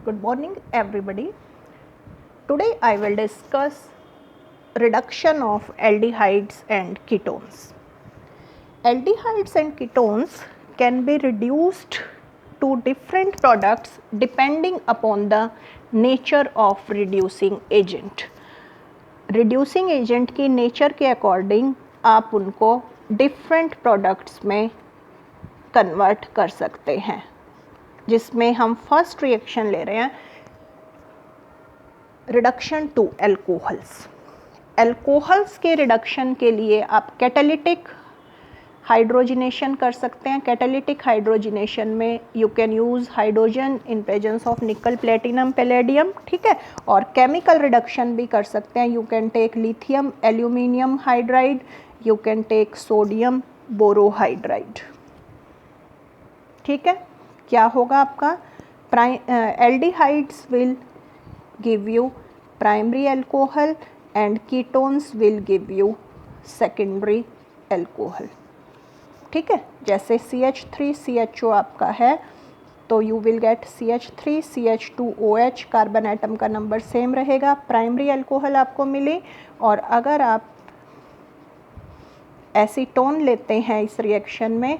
Good morning everybody. Today I will discuss reduction of aldehydes and ketones. Aldehydes and ketones can be reduced to different products depending upon the nature of reducing agent. Reducing agent की nature के according आप उनको different products में convert कर सकते हैं, जिसमें हम फर्स्ट रिएक्शन ले रहे हैं रिडक्शन टू एल्कोहल्स। एल्कोहल्स के रिडक्शन के लिए आप कैटालिटिक हाइड्रोजिनेशन कर सकते हैं। कैटालिटिक हाइड्रोजिनेशन में you can use hydrogen in presence of nickel, platinum, palladium, ठीक है। और केमिकल रिडक्शन भी कर सकते हैं। You can take lithium aluminium hydride, you can take sodium borohydride, ठीक है। क्या होगा आपका aldehydes will give you primary alcohol and ketones will give you secondary alcohol, ठीक है। जैसे CH3CHO आपका है तो you will get CH3CH2OH, carbon atom का नंबर सेम रहेगा, प्राइमरी अल्कोहल आपको मिले। और अगर आप एसीटोन लेते हैं इस रिएक्शन में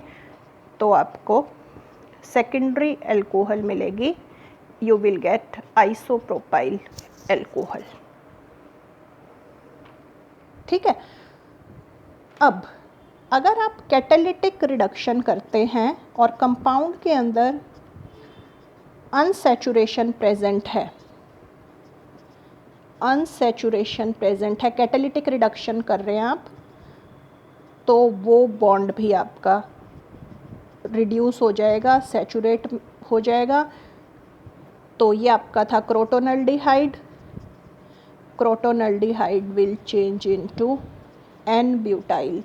तो आपको सेकेंडरी अल्कोहल मिलेगी, you will get isopropyl alcohol, ठीक है। अब अगर आप कैटालिटिक रिडक्शन करते हैं और कंपाउंड के अंदर अनसैचुरेशन प्रेजेंट है, अनसैचुरेशन प्रेजेंट है, कैटालिटिक रिडक्शन कर रहे हैं आप, तो वो बॉन्ड भी आपका रिड्यूस हो जाएगा, सैचुरेट हो जाएगा। तो ये आपका था crotonaldehyde. Crotonaldehyde will change into n butyl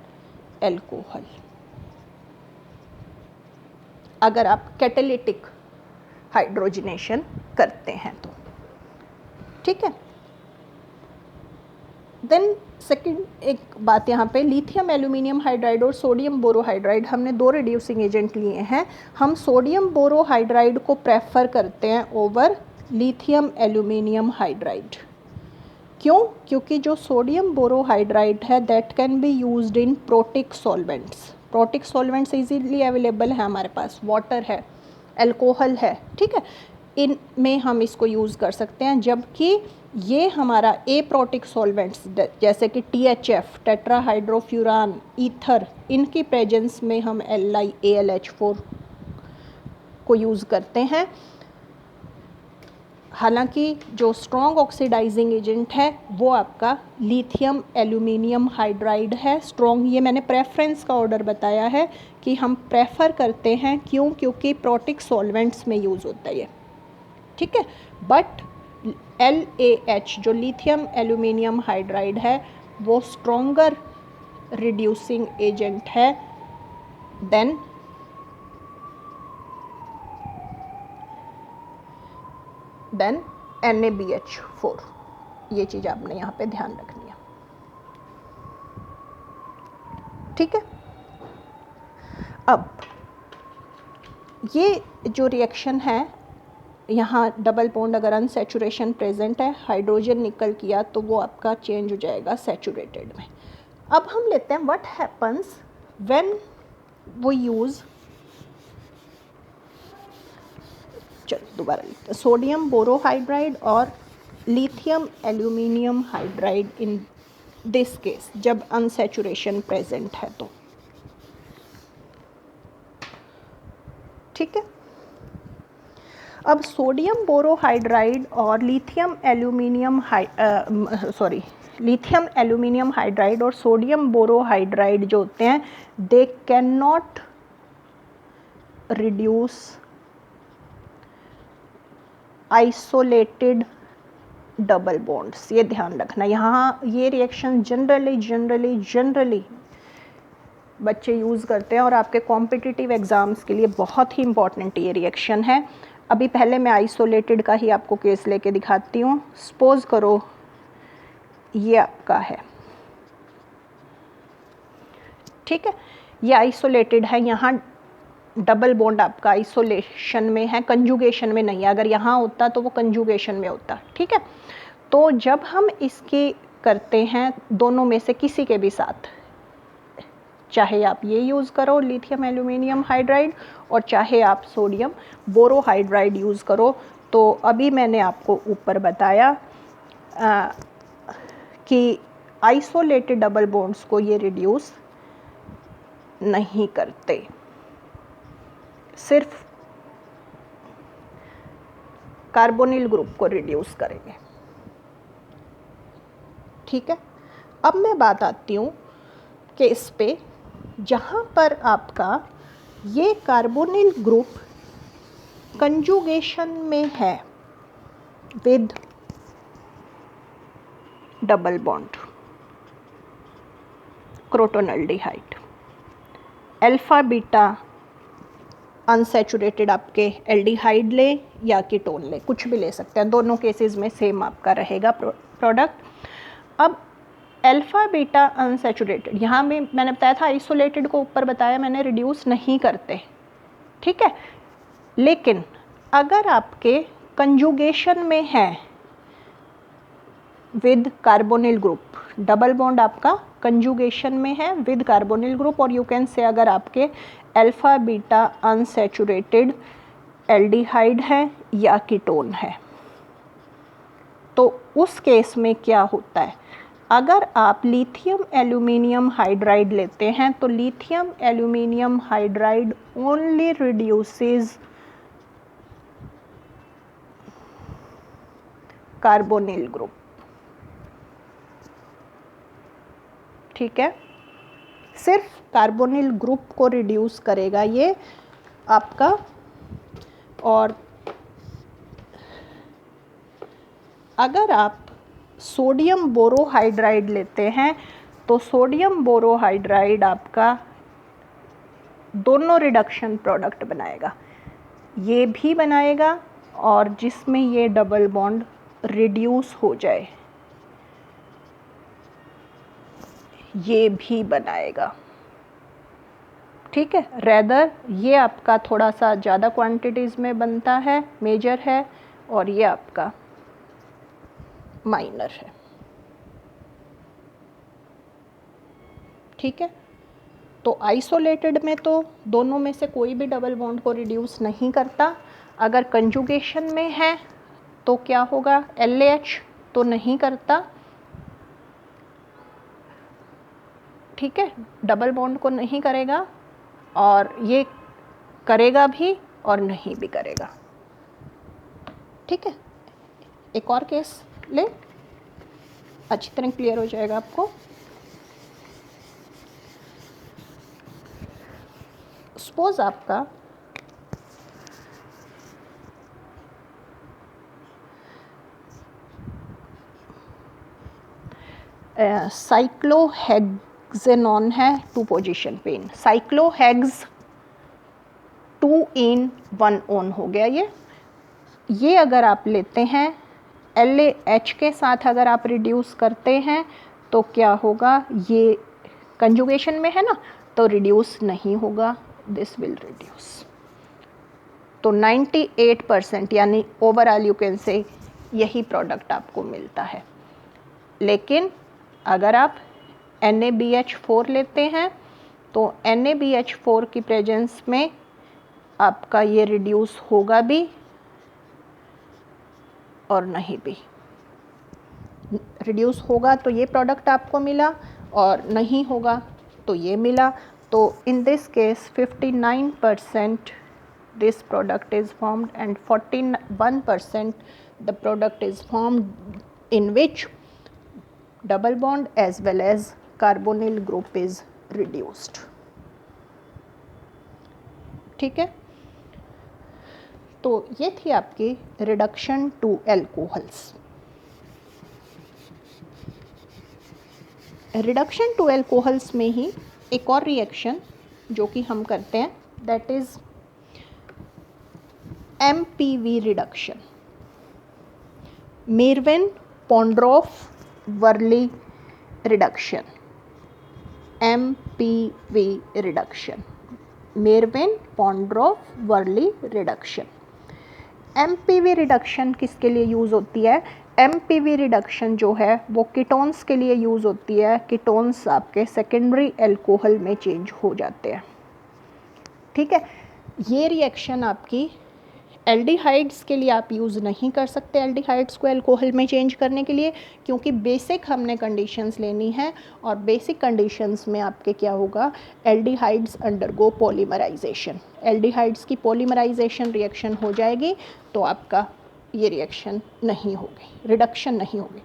alcohol अगर आप कैटालिटिक हाइड्रोजिनेशन करते हैं तो, ठीक है। देन सेकंड एक बात यहाँ पे, लिथियम एल्यूमिनियम हाइड्राइड और सोडियम बोरोहाइड्राइड, हमने दो रिड्यूसिंग एजेंट लिए हैं। हम सोडियम बोरोहाइड्राइड को प्रेफर करते हैं ओवर लिथियम एल्यूमिनियम हाइड्राइड। क्यों? क्योंकि जो सोडियम बोरोहाइड्राइड है that can be used in protic solvents. Protic solvents easily available है हमारे पास, वाटर है, अल्कोहल है, ठीक है, इनमें हम इसको यूज़ कर सकते हैं। जबकि ये हमारा एप्रोटिक सॉल्वेंट्स जैसे कि THF, टेट्राहाइड्रोफ्यूरान, ईथर, इनकी प्रेजेंस में हम AlH4 को यूज़ करते हैं। हालांकि जो स्ट्रॉन्ग ऑक्सीडाइजिंग एजेंट है वो आपका लिथियम एल्यूमिनियम हाइड्राइड है स्ट्रॉन्ग। ये मैंने प्रेफरेंस का ऑर्डर बताया है कि हम प्रेफर करते हैं, क्यों? क्योंकि प्रोटिक सॉल्वेंट्स में यूज़ होता है ये, ठीक है। बट LAH जो लिथियम एल्यूमिनियम हाइड्राइड है वो स्ट्रॉन्गर रिड्यूसिंग एजेंट है देन NaBH4। ये चीज़ आपने यहाँ पे ध्यान रखनी है, ठीक है। अब ये जो रिएक्शन है यहाँ डबल बॉन्ड अगर अनसैचुरेशन प्रेजेंट है, हाइड्रोजन निकल किया तो वो आपका चेंज हो जाएगा सैचुरेटेड में। अब हम लेते हैं व्हाट हैपन्स व्हेन वो यूज़, चलो दोबारा लिखते हैं, सोडियम बोरोहाइड्राइड और lithium aluminium hydride in this case जब अनसैचुरेशन प्रेजेंट है तो, ठीक है। अब सोडियम बोरोहाइड्राइड और लिथियम एल्यूमिनियम हाइड्राइड और सोडियम बोरोहाइड्राइड जो होते हैं they can not reduce isolated double bonds. ये ध्यान रखना, यहाँ ये रिएक्शन जनरली बच्चे यूज़ करते हैं और आपके कॉम्पिटिटिव एग्ज़ाम्स के लिए बहुत ही इम्पॉर्टेंट ये रिएक्शन है। अभी पहले मैं आइसोलेटेड का ही आपको केस लेके दिखाती हूँ। सपोज करो ये आपका है, ठीक है, ये आइसोलेटेड है, यहाँ डबल बॉन्ड आपका आइसोलेशन में है, कंजुगेशन में नहीं है। अगर यहाँ होता तो वो कंजुगेशन में होता, ठीक है। तो जब हम इसकी करते हैं दोनों में से किसी के भी साथ, चाहे आप ये यूज़ करो लिथियम एल्यूमिनियम हाइड्राइड और चाहे आप सोडियम बोरोहाइड्राइड यूज़ करो, तो अभी मैंने आपको ऊपर बताया कि आइसोलेटेड डबल बॉन्ड्स को ये रिड्यूस नहीं करते, सिर्फ कार्बोनिल ग्रुप को रिड्यूस करेंगे, ठीक है। अब मैं बात आती हूँ केस पे जहाँ पर आपका ये कार्बोनिल ग्रुप कंजुगेशन में है with double bond crotonaldehyde, alpha beta unsaturated आपके एल्डिहाइड ले या कीटोन ले, कुछ भी ले सकते हैं, दोनों केसेस में सेम आपका रहेगा प्रोडक्ट। अब अल्फा बीटा अनसैचुरेटेड, यहाँ में मैंने बताया था आइसोलेटेड को ऊपर बताया मैंने रिड्यूस नहीं करते, ठीक है। लेकिन अगर आपके कंजुगेशन में है with carbonyl group, double bond आपका कंजुगेशन में है विद कार्बोनिल ग्रुप, और यू कैन से अगर आपके अल्फा बीटा अनसैचुरेटेड एल्डिहाइड है या कीटोन है, तो उस केस में क्या होता है, अगर आप लिथियम एल्यूमिनियम हाइड्राइड लेते हैं तो lithium aluminium hydride only reduces carbonyl group, ठीक है, सिर्फ कार्बोनिल ग्रुप को रिड्यूस करेगा ये आपका। और अगर आप सोडियम बोरोहाइड्राइड लेते हैं तो सोडियम बोरोहाइड्राइड आपका दोनों रिडक्शन प्रोडक्ट बनाएगा, ये भी बनाएगा और जिसमें ये डबल बॉन्ड रिड्यूस हो जाए ये भी बनाएगा, ठीक है। रेदर ये आपका थोड़ा सा ज़्यादा क्वांटिटीज़ में बनता है, मेजर है, और ये आपका माइनर है, ठीक है। तो आइसोलेटेड में तो दोनों में से कोई भी डबल बॉन्ड को रिड्यूस नहीं करता, अगर कंजुगेशन में है तो क्या होगा, LH तो नहीं करता, ठीक है, डबल बॉन्ड को नहीं करेगा, और ये करेगा भी और नहीं भी करेगा, ठीक है। एक और केस ले, अच्छी तरह क्लियर हो जाएगा आपको। सपोज आपका साइक्लोहेक्सेनॉन है 2 पोजीशन पे, साइक्लोहेक्स 2 in 1 on हो गया ये अगर आप लेते हैं LAH के साथ अगर आप रिड्यूस करते हैं तो क्या होगा, ये कंजुगेशन में है ना, तो रिड्यूस नहीं होगा, दिस विल रिड्यूस। तो 98% यानी ओवरऑल यू कैन से यही प्रोडक्ट आपको मिलता है। लेकिन अगर आप NaBH4 लेते हैं तो NaBH4 की प्रेजेंस में आपका ये रिड्यूस होगा भी और नहीं भी, रिड्यूस होगा तो ये प्रोडक्ट आपको मिला और नहीं होगा तो ये मिला। तो in this case 59% this product is formed and 41% the product is formed in which double bond as well as carbonyl group is reduced, ठीक है। तो ये थी आपकी reduction to alcohols. Reduction to alcohols में ही एक और रिएक्शन जो कि हम करते हैं that is MPV reduction, Meerwein Ponndorf Verley reduction, MPV reduction. Meerwein Ponndorf Verley reduction. MPV reduction किसके लिए यूज़ होती है? एमपीवी रिडक्शन जो है वो कीटोन्स के लिए यूज़ होती है। कीटोन्स आपके सेकेंडरी एल्कोहल में चेंज हो जाते हैं, ठीक है। ये रिएक्शन आपकी एल्डिहाइड्स के लिए आप यूज़ नहीं कर सकते, एल्डिहाइड्स को अल्कोहल में चेंज करने के लिए, क्योंकि बेसिक हमने कंडीशंस लेनी है और बेसिक कंडीशंस में आपके क्या होगा, एल्डिहाइड्स अंडरगो पॉलीमराइजेशन। एल्डिहाइड्स की पॉलीमराइजेशन रिएक्शन हो जाएगी तो आपका ये रिएक्शन नहीं होगी, रिडक्शन नहीं होगी।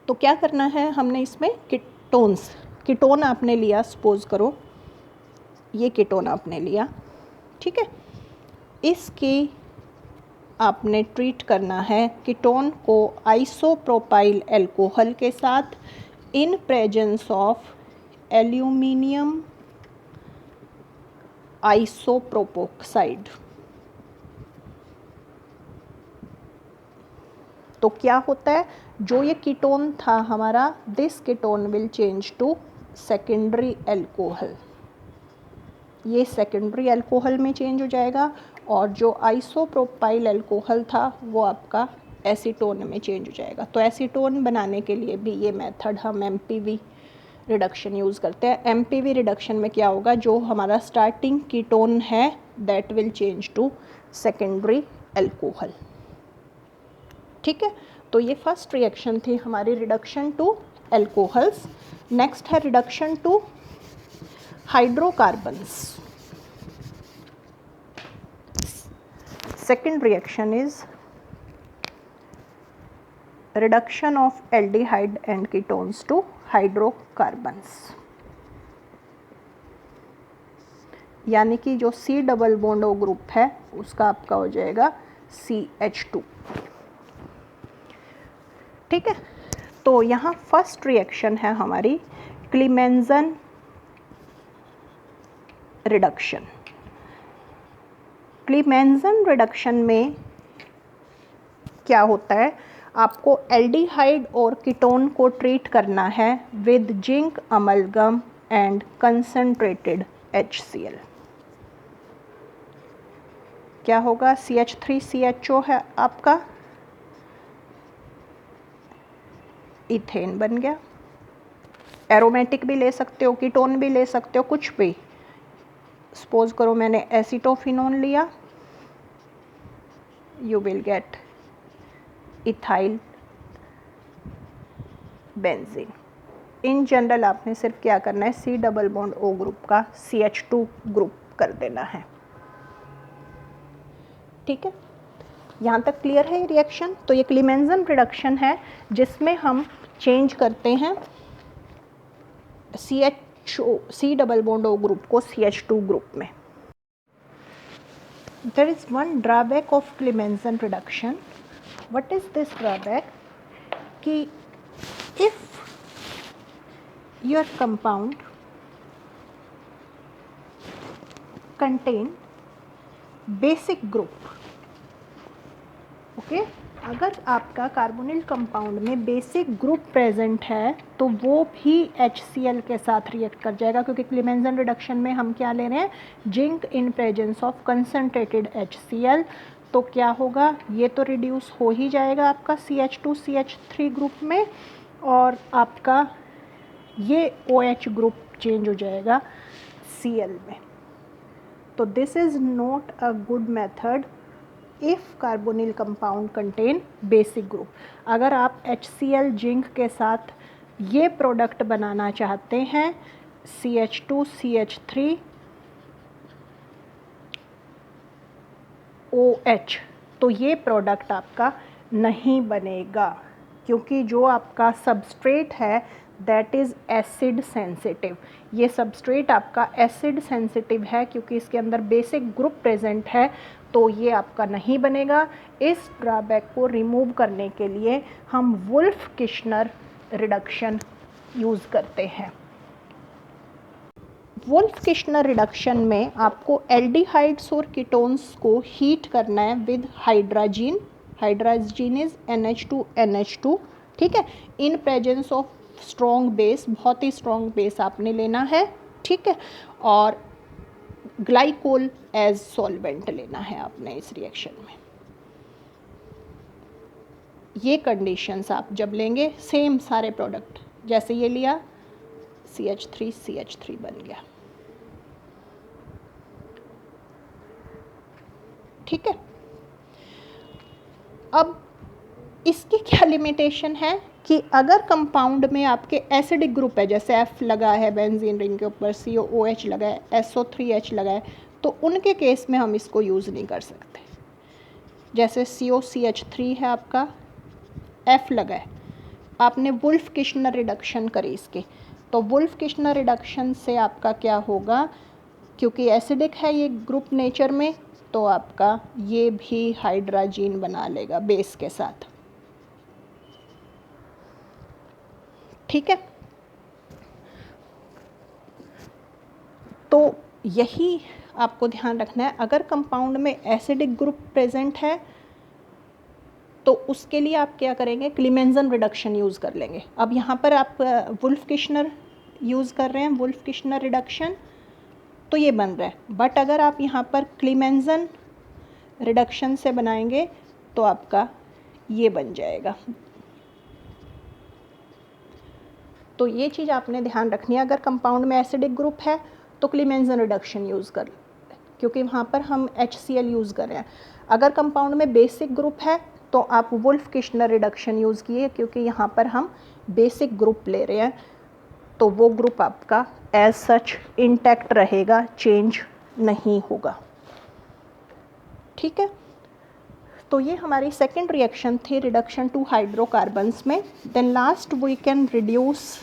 तो क्या करना है हमने इसमें, कीटोन्स, कीटोन आपने लिया, सपोज करो ये कीटोन आपने लिया, ठीक है। इसकी आपने ट्रीट करना है कीटोन को आइसोप्रोपाइल अल्कोहल के साथ in presence of aluminium isopropoxide. तो क्या होता है, जो ये कीटोन था हमारा, this ketone will change to secondary alcohol, ये सेकेंडरी अल्कोहल में चेंज हो जाएगा, और जो आइसोप्रोपाइल अल्कोहल था वो आपका एसीटोन में चेंज हो जाएगा। तो एसीटोन बनाने के लिए भी ये मेथड हम एमपीवी रिडक्शन यूज़ करते हैं। एमपीवी रिडक्शन में क्या होगा, जो हमारा स्टार्टिंग कीटोन है that will change to secondary alcohol, ठीक है। तो ये फर्स्ट रिएक्शन थी हमारी, रिडक्शन टू अल्कोहल्स। नेक्स्ट है reduction to hydrocarbons. Second reaction is reduction of aldehyde and ketones to hydrocarbons, यानी कि जो C double bond O group है उसका आपका हो जाएगा CH2, ठीक है। तो यहाँ फर्स्ट रिएक्शन है हमारी क्लीमेंजन रिडक्शन। क्लीमेंजन रिडक्शन में क्या होता है, आपको एल्डिहाइड और कीटोन को ट्रीट करना है with zinc amalgam and concentrated HCl। क्या होगा, CH3CHO है आपका, इथेन बन गया। एरोमेटिक भी ले सकते हो, कीटोन भी ले सकते हो, कुछ भी। सपोज करो मैंने एसीटोफिनोन लिया, you will get ethyl benzene। In general आपने सिर्फ क्या करना है, C double bond O group का CH2 ग्रुप कर देना है, ठीक है। यहाँ तक क्लियर है ये रिएक्शन। तो ये क्लीमेंजन रिडक्शन है जिसमें हम चेंज करते हैं C double bond O group को CH2 ग्रुप में। There is one drawback of Clemmensen reduction. What is this drawback? कि if your compound contain basic group, okay, अगर आपका कार्बोनिल कंपाउंड में बेसिक ग्रुप प्रेजेंट है तो वो भी HCl के साथ रिएक्ट कर जाएगा, क्योंकि क्लीमेंजन रिडक्शन में हम क्या ले रहे हैं, zinc in presence of concentrated HCl। तो क्या होगा, ये तो रिड्यूस हो ही जाएगा आपका CH2 CH3 ग्रुप में, और आपका ये OH ग्रुप चेंज हो जाएगा Cl में। तो this is not a good method if carbonyl compound contain basic group. अगर आप HCl जिंक के साथ ये प्रोडक्ट बनाना चाहते हैं CH2 CH3 OH, तो ये प्रोडक्ट आपका नहीं बनेगा, क्योंकि जो आपका सबस्ट्रेट है दैट इज़ एसिड सेंसिटिव। ये सबस्ट्रेट आपका एसिड सेंसिटिव है क्योंकि इसके अंदर बेसिक ग्रुप प्रेजेंट है, तो ये आपका नहीं बनेगा। इस ड्रॉबैक को रिमूव करने के लिए हम वुल्फ किश्नर रिडक्शन यूज़ करते हैं। वुल्फ किश्नर रिडक्शन में आपको एल्डिहाइड्स और कीटोन्स को हीट करना है with hydrazine. Hydrazine is NH2NH2, ठीक है, इन प्रेजेंस ऑफ स्ट्रॉन्ग बेस, बहुत ही स्ट्रॉन्ग बेस आपने लेना है, ठीक है। और ग्लाइकोल एज सॉल्वेंट लेना है आपने इस रिएक्शन में। ये कंडीशंस आप जब लेंगे, सेम सारे प्रोडक्ट, जैसे ये लिया CH3 बन गया, ठीक है। अब इसकी क्या लिमिटेशन है कि अगर कंपाउंड में आपके एसिडिक ग्रुप है, जैसे F लगा है बेंजीन रिंग के ऊपर, COOH लगा है, SO3H लगा है, तो उनके केस में हम इसको यूज़ नहीं कर सकते। जैसे COCH3 है आपका, F लगा है, आपने वुल्फ किश्नर रिडक्शन करी इसके, तो वुल्फ किश्नर रिडक्शन से आपका क्या होगा, क्योंकि एसिडिक है ये ग्रुप नेचर में, तो आपका ये भी हाइड्राजीन बना लेगा बेस के साथ, ठीक है। तो यही आपको ध्यान रखना है, अगर कंपाउंड में एसिडिक ग्रुप प्रेजेंट है तो उसके लिए आप क्या करेंगे, क्लीमेंजन रिडक्शन यूज़ कर लेंगे। अब यहाँ पर आप वुल्फ किश्नर यूज़ कर रहे हैं, वुल्फ किश्नर रिडक्शन, तो ये बन रहा है। बट अगर आप यहाँ पर क्लीमेंजन रिडक्शन से बनाएंगे तो आपका ये बन जाएगा। तो ये चीज़ आपने ध्यान रखनी है, अगर कंपाउंड में एसिडिक ग्रुप है तो क्लीमेंजन रिडक्शन यूज़ कर, क्योंकि वहाँ पर हम HCl यूज़ कर रहे हैं। अगर कंपाउंड में बेसिक ग्रुप है तो आप वुल्फ किश्नर रिडक्शन यूज़ किए, क्योंकि यहाँ पर हम बेसिक ग्रुप ले रहे हैं, तो वो ग्रुप आपका एज सच इंटैक्ट रहेगा, चेंज नहीं होगा, ठीक है। तो ये हमारी सेकेंड रिएक्शन थी, रिडक्शन टू हाइड्रोकार्बन्स में। Then last we can reduce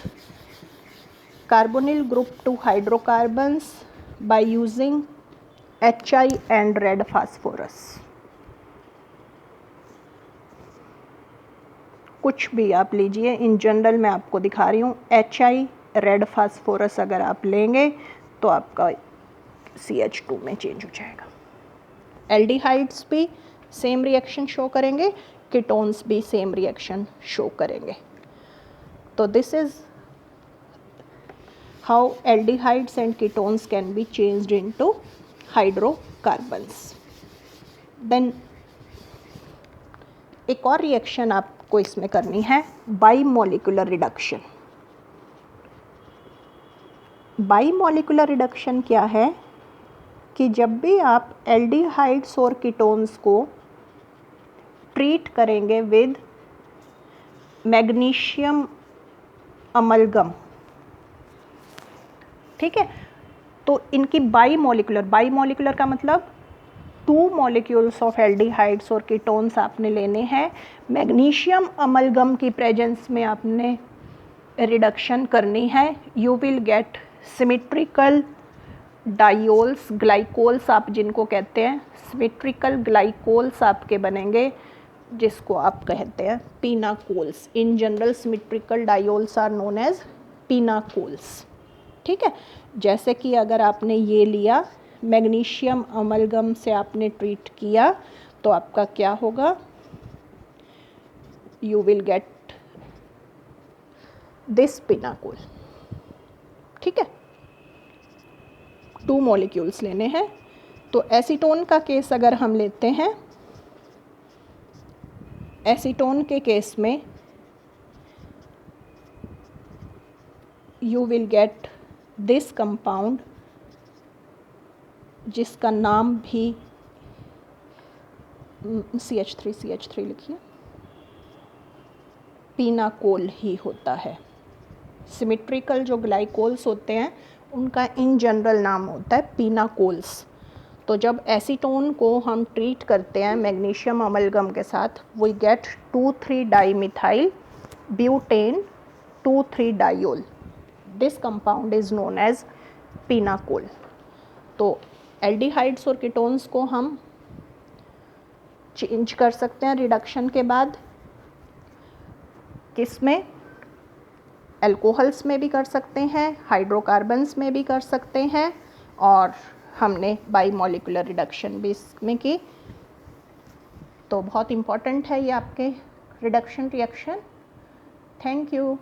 carbonyl group to hydrocarbons by using HI and red phosphorus. कुछ भी आप लीजिए, इन जनरल मैं आपको दिखा रही हूँ, HI रेड फास्फोरस अगर आप लेंगे तो आपका CH2 में चेंज हो जाएगा। एल्डिहाइड्स भी सेम रिएक्शन शो करेंगे, कीटोन्स भी सेम रिएक्शन शो करेंगे। तो this is how aldehydes and ketones can be changed into hydrocarbons. Then एक और रिएक्शन आपको इसमें करनी है, बाईमॉलिक्यूलर रिडक्शन। बाईमॉलिक्यूलर रिडक्शन क्या है कि जब भी आप एल्डिहाइड्स और कीटोन्स को ट्रीट करेंगे विद मैग्नीशियम अमलगम, ठीक है, तो इनकी बाईमॉलिक्यूलर का मतलब 2 मॉलिक्यूल्स ऑफ एल्डिहाइड्स और कीटोन्स आपने लेने हैं, मैग्नीशियम अमलगम की प्रेजेंस में आपने रिडक्शन करनी है। You will get symmetrical diols, glycols आप जिनको कहते हैं, सिमेट्रिकल ग्लाइकोल्स आपके बनेंगे, जिसको आप कहते हैं pinacols. In general symmetrical diols are known as pinacols, ठीक है। जैसे कि अगर आपने ये लिया, मैग्नीशियम अमलगम से आपने ट्रीट किया, तो आपका क्या होगा, यू विल गेट दिस पीनाकोल, ठीक है। 2 मॉलिक्यूल्स लेने हैं। तो एसीटोन का केस अगर हम लेते हैं, एसीटोन के केस में you will get this compound, जिसका नाम भी CH3 लिखिए, पीनाकोल ही होता है। सिमेट्रिकल जो ग्लाइकोल्स होते हैं उनका इन जनरल नाम होता है पीनाकोल्स। तो जब एसीटोन को हम ट्रीट करते हैं मैग्नीशियम अमलगम के साथ, we get two three dimethyl butane two three diol. This compound is known as pinacol. तो एल्डिहाइड्स और कीटोन्स को हम चेंज कर सकते हैं रिडक्शन के बाद, किसमें, अल्कोहल्स में भी कर सकते हैं, हाइड्रोकार्बन्स में भी कर सकते हैं, और हमने बाईमॉलिक्यूलर रिडक्शन भी इसमें की। तो बहुत इम्पॉर्टेंट है ये आपके रिडक्शन रिएक्शन। Thank you.